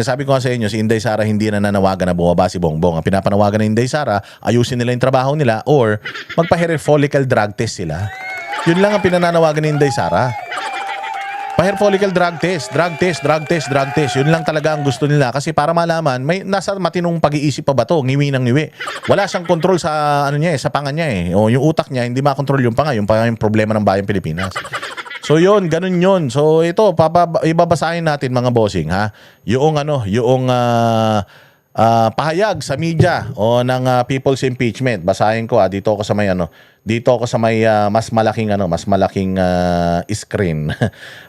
Sabi ko nga sa inyo, si Inday Sara hindi na nanawagan na bumaba si Bongbong. Ang pinapanawagan ng Inday Sara, ayusin nila yung trabaho nila or magpa-hair follicle drug test sila. Yun lang ang pinananawagan ni Inday Sara. Pa-hair follicle drug test, drug test, drug test, drug test. Yun lang talaga ang gusto nila kasi para malaman, may nasa matinong pag-iisip pa ba to, ngiwi ng ngiwi. Wala siyang control sa ano niya sa panga niya O yung utak niya hindi makontrol yung panga, yung problema ng bayang Pilipinas. So yun, ganun yun. So ito, ibabasahin natin mga bossing ha. Yung pahayag sa media ng People's Impeachment. Basahin ko dito ako sa may mas malaking screen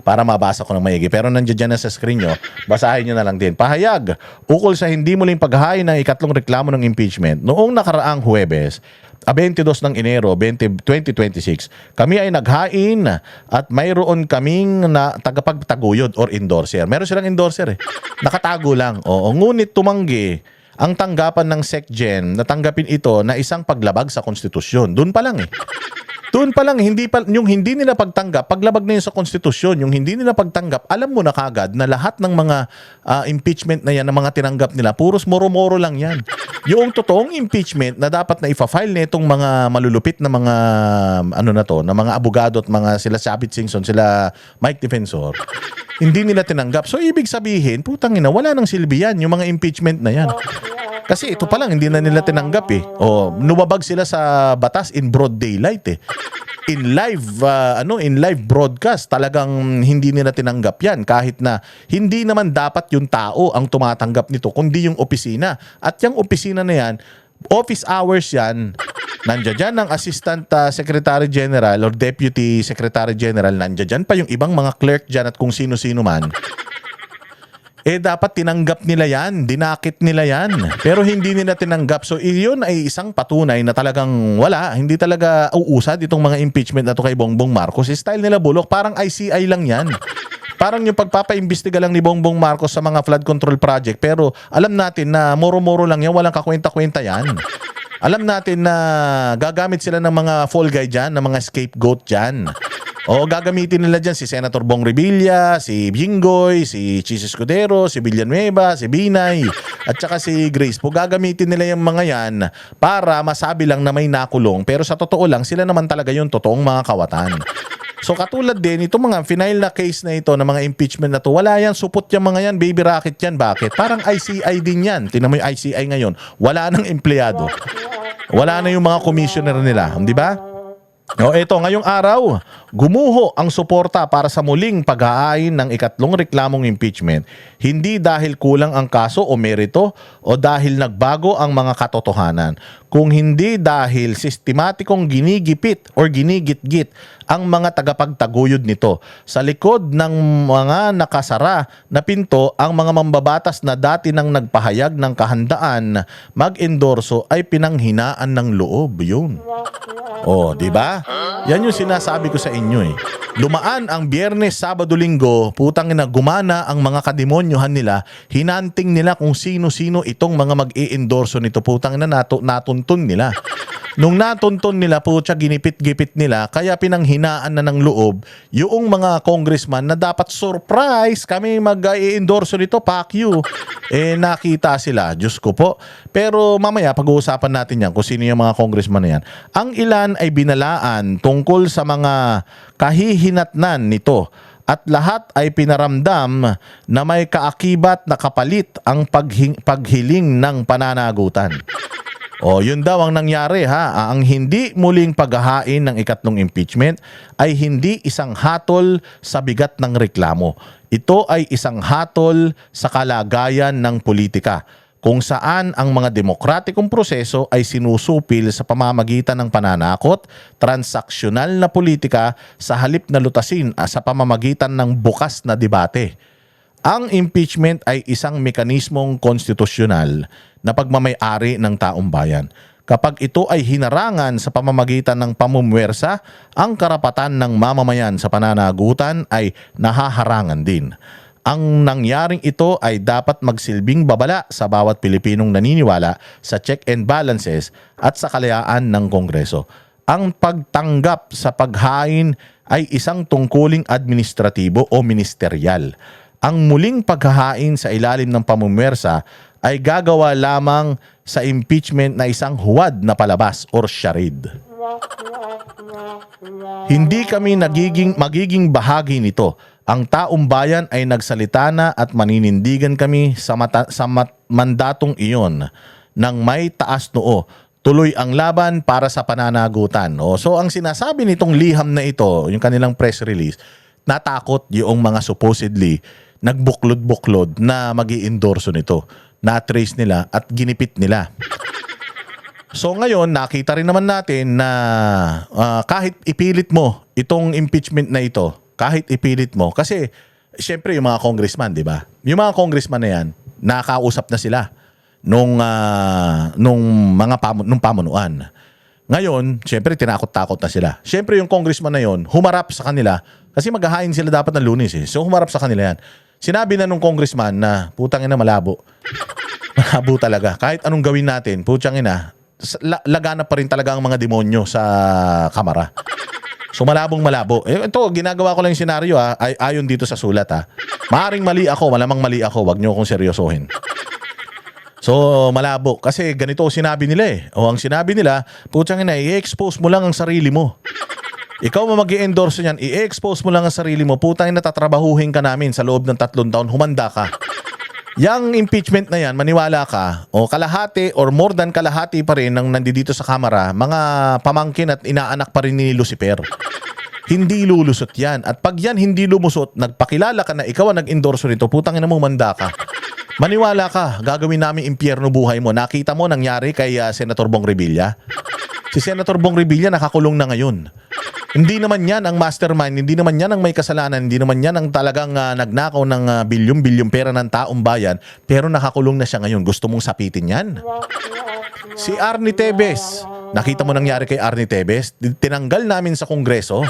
para mabasa ko ng maigi. Pero nandiyan na sa screen nyo, basahin nyo na lang din. Pahayag ukol sa hindi muling paghahain ng ikatlong reklamo ng impeachment. Noong nakaraang Huwebes, 22 ng Enero 2026, kami ay naghain at mayroon kaming na tagapagtaguyod or endorser. Meron silang endorser Nakatago lang. Ngunit tumanggi ang tanggapan ng SecGen na tanggapin ito na isang paglabag sa konstitusyon. Doon pa lang Doon pa lang, yung hindi nila pagtanggap, paglabag na yun sa konstitusyon, yung hindi nila pagtanggap, alam mo na kagad na lahat ng mga impeachment na yan, ng mga tinanggap nila, puros moro-moro lang yan. Yung totoong impeachment na dapat na ifa-file nitong mga malulupit na mga na mga abogado at mga sila Sabit Singson, sila Mike Defensor, hindi nila tinanggap. So ibig sabihin, putang ina, wala nang silbi yan, yung mga impeachment na yan. Kasi ito pa lang, hindi na nila tinanggap Numabag sila sa batas in broad daylight In live broadcast, talagang hindi nila tinanggap yan. Kahit na hindi naman dapat yung tao ang tumatanggap nito, kundi yung opisina. At yung opisina na yan, office hours yan, nandiyan dyan ang Assistant Secretary General or Deputy Secretary General, nandiyan dyan pa yung ibang mga clerk dyan at kung sino-sino man. Dapat tinanggap nila yan, dinakit nila yan. Pero hindi nila tinanggap. So iyon ay isang patunay na talagang hindi talaga uusad itong mga impeachment na to kay Bongbong Marcos. Style nila bulok, parang ICI lang yan. Parang yung pagpapaimbestiga lang ni Bongbong Marcos sa mga flood control project. Pero alam natin na moro-moro lang yan, walang kakwenta-kwenta yan. Alam natin na gagamit sila ng mga fall guy dyan, ng mga scapegoat dyan. Gagamitin nila dyan si Senator Bong Revilla, si Jinggoy, si Chis Escudero, si Villanueva, si Binay, at saka si Grace po. Gagamitin nila yung mga yan para masabi lang na may nakulong. Pero sa totoo lang, sila naman talaga yung totoong mga kawatan. So katulad din, itong mga final na case na ito, na mga impeachment na to, wala yan, supot yung mga yan, baby rocket yan. Bakit? Parang ICI din yan. Tingnan mo yung ICI ngayon. Wala nang empleyado. Wala na yung mga commissioner nila. Di ba? Ito, ngayong araw, gumuho ang suporta para sa muling paghahain ng ikatlong reklamong impeachment. Hindi dahil kulang ang kaso o merito o dahil nagbago ang mga katotohanan, kung hindi dahil sistematikong ginigipit o ginigit-git ang mga tagapagtaguyod nito. Sa likod ng mga nakasara na pinto, ang mga mambabatas na dati nang nagpahayag ng kahandaan mag-endorso ay pinanghinaan ng loob. Yun. Di ba? Yan yung sinasabi ko sa inyo Lumaan ang Biyernes, Sabado, Linggo, putang ina, gumana ang mga kademonyohan nila, hinanting nila kung sino-sino itong mga mag-i-endorso nito, putang ina, natuntun nila. Nung natuntun nila, putya, ginipit-gipit nila, kaya pinanghinaan na ng loob yung mga congressman na dapat surprise kami mag-i-endorso nito, fuck you. Nakita sila, Diyos ko po. Pero mamaya pag-uusapan natin yan kung sino yung mga congressman na yan. Ang ilan ay binalaan tungkol sa mga kahihinatnan nito at lahat ay pinaramdam na may kaakibat na kapalit ang paghiling ng pananagutan. Yun daw ang nangyari Ang hindi muling paghahain ng ikatlong impeachment ay hindi isang hatol sa bigat ng reklamo. Ito ay isang hatol sa kalagayan ng politika, kung saan ang mga demokratikong proseso ay sinusupil sa pamamagitan ng pananakot, transaksyonal na politika sa halip na lutasin sa pamamagitan ng bukas na debate. Ang impeachment ay isang mekanismong konstitusyonal na pagmamay-ari ng taong bayan. Kapag ito ay hinarangan sa pamamagitan ng pamumuwersa, ang karapatan ng mamamayan sa pananagutan ay nahaharangan din. Ang nangyaring ito ay dapat magsilbing babala sa bawat Pilipinong naniniwala sa check and balances at sa kalayaan ng Kongreso. Ang pagtanggap sa paghain ay isang tungkuling administratibo o ministeryal. ang muling paghahain sa ilalim ng pamumuwersa ay gagawa lamang sa impeachment na isang huwad na palabas or charade. Hindi kami magiging bahagi nito. Ang taong bayan ay nagsalita na at maninindigan kami sa mandatong iyon ng may taas noo. Tuloy ang laban para sa pananagutan. So ang sinasabi nitong liham na ito, yung kanilang press release, natakot yung mga supposedly nagbuklod-buklod na magi-endorso nito. Na-trace nila at ginipit nila. So ngayon, nakita rin naman natin na kahit ipilit mo itong impeachment na ito, kahit ipilit mo, kasi syempre yung mga congressman, di ba? Yung mga congressman na yan, nakausap na sila nung pamunuan. Ngayon, syempre tinakot-takot na sila. Syempre yung congressman na yon humarap sa kanila kasi maghahain sila dapat ng Lunes eh. So humarap sa kanila yan. Sinabi na nung congressman na putang ina malabo. Malabo talaga. Kahit anong gawin natin, putang ina, laganap pa rin talaga ang mga demonyo sa kamara. So malabong malabo. Ito, ginagawa ko lang yung senaryo ayon dito sa sulat Maaring mali ako, malamang mali ako. Wag niyo akong seryosohin. So, malabo. Kasi ganito sinabi nila eh. O ang sinabi nila, putang ina, i-expose mo lang ang sarili mo. Ikaw mag-i-endorse niyan, i-expose mo lang ang sarili mo. Putang ina, tatrabahuhin ka namin sa loob ng 3 taon. Humanda ka. Yang impeachment na yan, maniwala ka, o kalahati or more than kalahati pa rin ng nandito sa kamera, mga pamangkin at inaanak pa rin ni Lucifer. Hindi lulusot yan. At pag yan hindi lumusot, nagpakilala ka na ikaw ang nag-endorse nito, putang ina mo, manda ka. Maniwala ka, gagawin namin impyerno buhay mo. Nakita mo nangyari kay Senator Bong Revilla? Si Senator Bong Revilla nakakulong na ngayon. Hindi naman yan ang mastermind, hindi naman yan ang may kasalanan, hindi naman yan ang talagang nagnakaw ng bilyong-bilyong pera ng taong bayan, pero nakakulong na siya ngayon. Gusto mong sapitin yan? Si Arnie Tevez, nakita mo nangyari kay Arnie Tevez? Tinanggal namin sa Kongreso.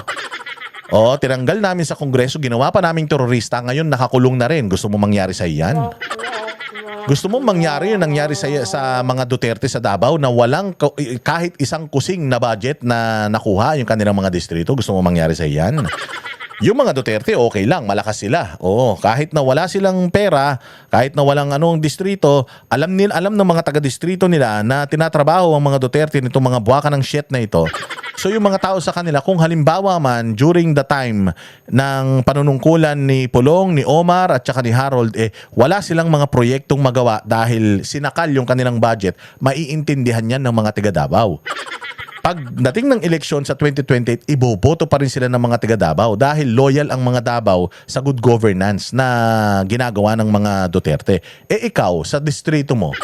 Tinanggal namin sa Kongreso, ginawa pa naming terorista, ngayon nakakulong na rin. Gusto mo mangyari sa iyan? Gusto mo mangyari yung nangyari sa mga Duterte sa Davao na walang kahit isang kusing na budget na nakuha yung kanilang mga distrito? Gusto mo mangyari sa iyan? Yung mga Duterte, okay lang, malakas sila. Kahit na wala silang pera, kahit na walang distrito, alam ng mga taga-distrito nila na tinatrabaho ang mga Duterte nitong mga buwaka ng shit na ito. So yung mga tao sa kanila, kung halimbawa man during the time ng panunungkulan ni Pulong, ni Omar at saka ni Harold, wala silang mga proyektong magawa dahil sinakal yung kanilang budget, maiintindihan yan ng mga taga Davao. Pagdating ng eleksyon sa 2028, iboboto pa rin sila ng mga taga Davao dahil loyal ang mga Davao sa good governance na ginagawa ng mga Duterte. Ikaw, sa distrito mo,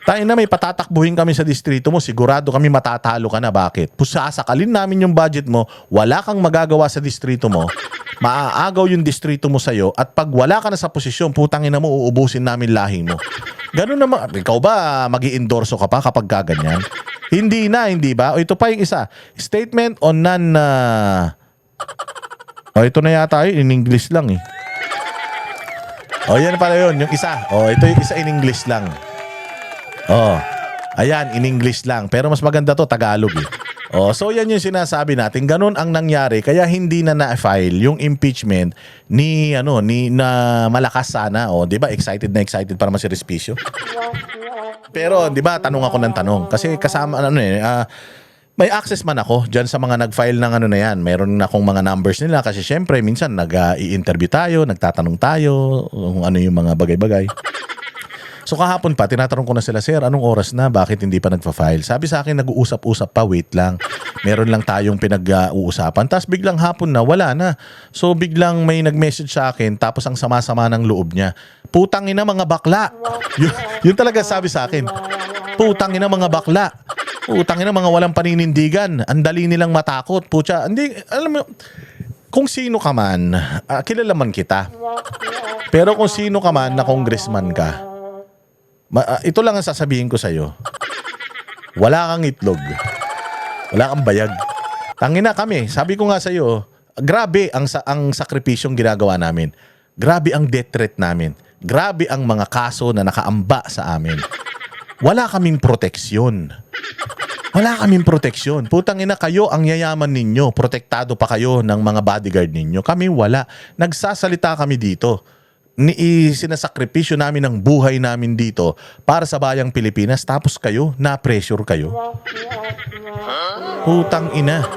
tayo na may patatakbuhin kami sa distrito mo, sigurado kami matatalo ka na. Bakit? Sasakalin namin yung budget mo, wala kang magagawa sa distrito mo, maaagaw yung distrito mo sa'yo, at pag wala ka na sa posisyon, putangin na mo, uubusin namin lahi mo. Ganun naman. Ikaw ba magi-endorso ka pa kapag gaganyan? Hindi na, hindi ba? Ito pa yung isa. Statement on ito na yata yun, in English lang eh. Yan pala yun, yung isa. Ito yung isa in English lang. Ayan, in English lang. Pero mas maganda to, Tagalog eh. So yan yung sinasabi natin. Ganun ang nangyari. Kaya hindi na na-file yung impeachment ni na malakas sana. Di ba? Excited para si Respicio. Pero, di ba, tanong ako ng tanong. Kasi kasama, may access man ako dyan sa mga nag-file ng na yan. Meron na akong mga numbers nila kasi syempre, minsan nag-i-interview tayo, nagtatanong tayo, kung ano yung mga bagay-bagay. So kahapon pa, tinatanong ko na sila, sir, anong oras na? Bakit hindi pa nagpa-file? Sabi sa akin, nag-uusap-usap pa, wait lang. Meron lang tayong pinag-uusapan. Tapos biglang hapon na, wala na. So biglang may nag-message sa akin, tapos ang sama-sama ng loob niya. Putang ina mga bakla. Yun talaga sabi sa akin. Putang ina mga bakla. Putang ina mga walang paninindigan. Ang dali nilang matakot. Putya, hindi, alam mo, kung sino ka man, kilala man kita. Pero kung sino ka man na congressman ka, ito lang ang sasabihin ko sa'yo. Wala kang itlog. Wala kang bayag. Tangina kami. Sabi ko nga sa'yo, grabe ang sakripisyong ginagawa namin. Grabe ang death threat namin. Grabe ang mga kaso na nakaamba sa amin. Wala kaming proteksyon. Wala kaming proteksyon. Putang ina, kayo ang yayaman ninyo. Protektado pa kayo ng mga bodyguard ninyo. Kami wala. Nagsasalita kami dito sinasakripisyo namin ng buhay namin dito para sa bayang Pilipinas, tapos kayo, na-pressure kayo. Putang ina.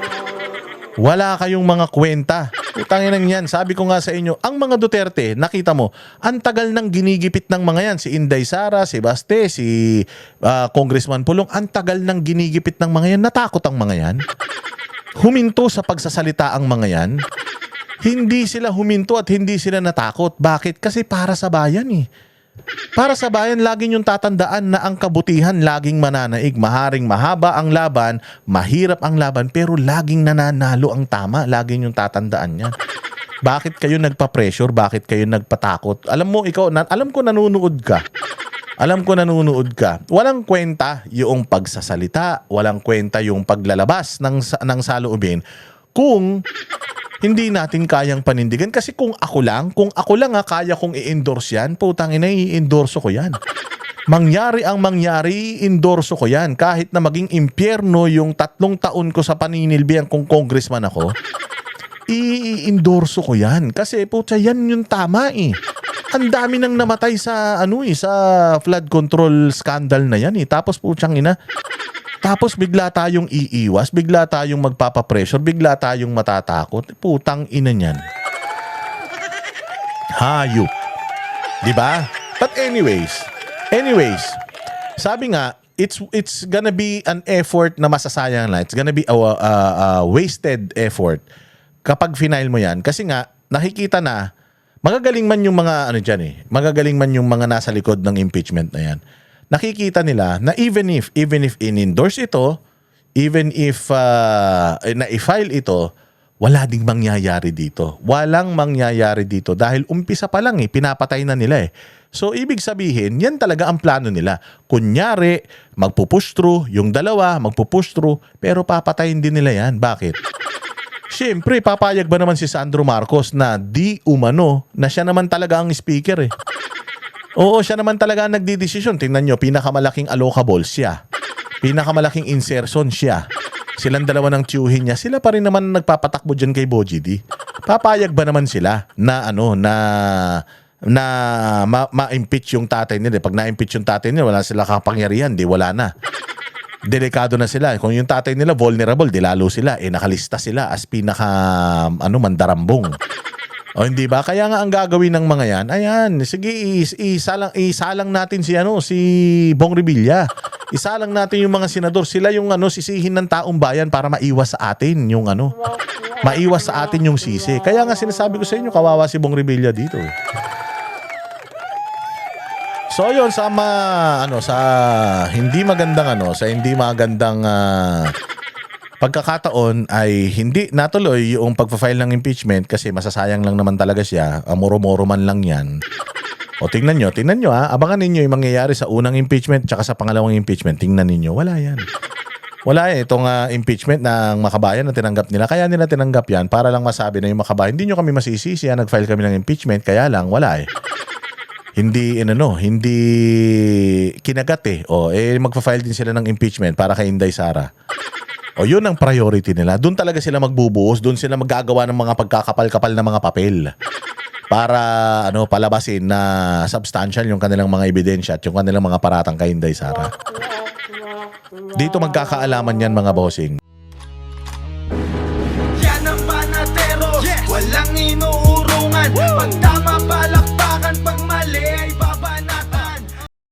Wala kayong mga kwenta. Putang inang yan. Sabi ko nga sa inyo, ang mga Duterte, nakita mo, ang tagal nang ginigipit ng mga yan. Si Inday Sara, si Baste, si Congressman Pulong, ang tagal nang ginigipit ng mga yan. Natakot ang mga yan. Huminto sa pagsasalita ang mga yan. Hindi sila huminto at hindi sila natakot. Bakit? Kasi para sa bayan eh. Para sa bayan, lagi niyong tatandaan na ang kabutihan laging mananaig. Maharing mahaba ang laban, mahirap ang laban, pero laging nananalo ang tama. Lagi niyong tatandaan yan. Bakit kayo nagpa-pressure? Bakit kayo nagpatakot? Alam mo, ikaw, alam ko nanonood ka. Alam ko nanonood ka. Walang kwenta yung pagsasalita. Walang kwenta yung paglalabas ng saloobin kung hindi natin kayang panindigan. Kasi kung ako lang kaya kong i-endorse yan, putang ina, i-endorse ko yan. Mangyari ang mangyari, i-endorse ko yan. Kahit na maging impyerno yung 3 taon ko sa paninilbihan kung congressman ako, i-endorse ko yan. Kasi putya, yan yung tama eh. Ang dami nang namatay sa sa flood control scandal na yan eh. Tapos putyang ina, tapos bigla tayong iiwas, bigla tayong magpapapressure, bigla tayong matatakot. Putang ina niyan. Hayop. 'Di ba? But anyways, sabi nga, it's gonna be an effort na masasayang lang. It's gonna be a wasted effort kapag final mo 'yan. Kasi nga nakikita na magagaling man yung mga diyan eh. Magagaling man yung mga nasa likod ng impeachment na 'yan. Nakikita nila na even if in-endorse ito, even if na-file ito, wala ding mangyayari dito. Walang mangyayari dito dahil umpisa pa lang pinapatay na nila eh. So ibig sabihin, yan talaga ang plano nila. Kunyari, magpupush through, yung dalawa magpupush through, pero papatayin din nila yan. Bakit? Siyempre, papayag ba naman si Sandro Marcos na di umano na siya naman talaga ang speaker eh. Oo, siya naman talaga ang nagdidesisyon. Tingnan nyo, pinakamalaking allocable siya. Pinakamalaki insertion siya. Silang dalawa ng tiyuhin niya. Sila pa rin naman nagpapatakbo dyan kay Boji D. Papayag ba naman sila na ma-impeach yung tatay nila? Pag na-impeach yung tatay nila, wala sila kapangyarihan. Di wala na. Delikado na sila. Kung yung tatay nila vulnerable, di lalo sila. nakalista sila as mandarambong. O hindi ba? Kaya nga ang gagawin ng mga yan, ayan, sige, isalang natin si Bong Revilla. Isalang natin yung mga senador. Sila yung sisihin ng taong bayan para maiwas sa atin yung maiwas sa atin yung sisi. Kaya nga sinasabi ko sa inyo, kawawa si Bong Revilla dito. So yun, sa hindi magandang pagkakataon ay hindi natuloy yung pagpa-file ng impeachment kasi masasayang lang naman talaga siya. Moro-moro man lang yan. O tingnan nyo abangan ninyo yung mangyayari sa unang impeachment tsaka sa pangalawang impeachment. Tingnan ninyo, wala yan. Wala itong impeachment ng Makabayan na tinanggap nila. Kaya nila tinanggap yan para lang masabi na yung Makabayan, hindi nyo kami masisisi, nag-file kami ng impeachment, kaya lang wala eh. Hindi kinagat magpa-file din sila ng impeachment para kay Inday Sara. O yun ang priority nila. Doon talaga sila magbubuhos, doon sila maggagawa ng mga pagkakapal-kapal na mga papel para palabasin na substantial yung kanilang mga ebidensya at yung kanilang mga paratang kay Inday Sara. Dito magkakaalaman yan mga bossing. Yan ang panatero, walang inuurungan.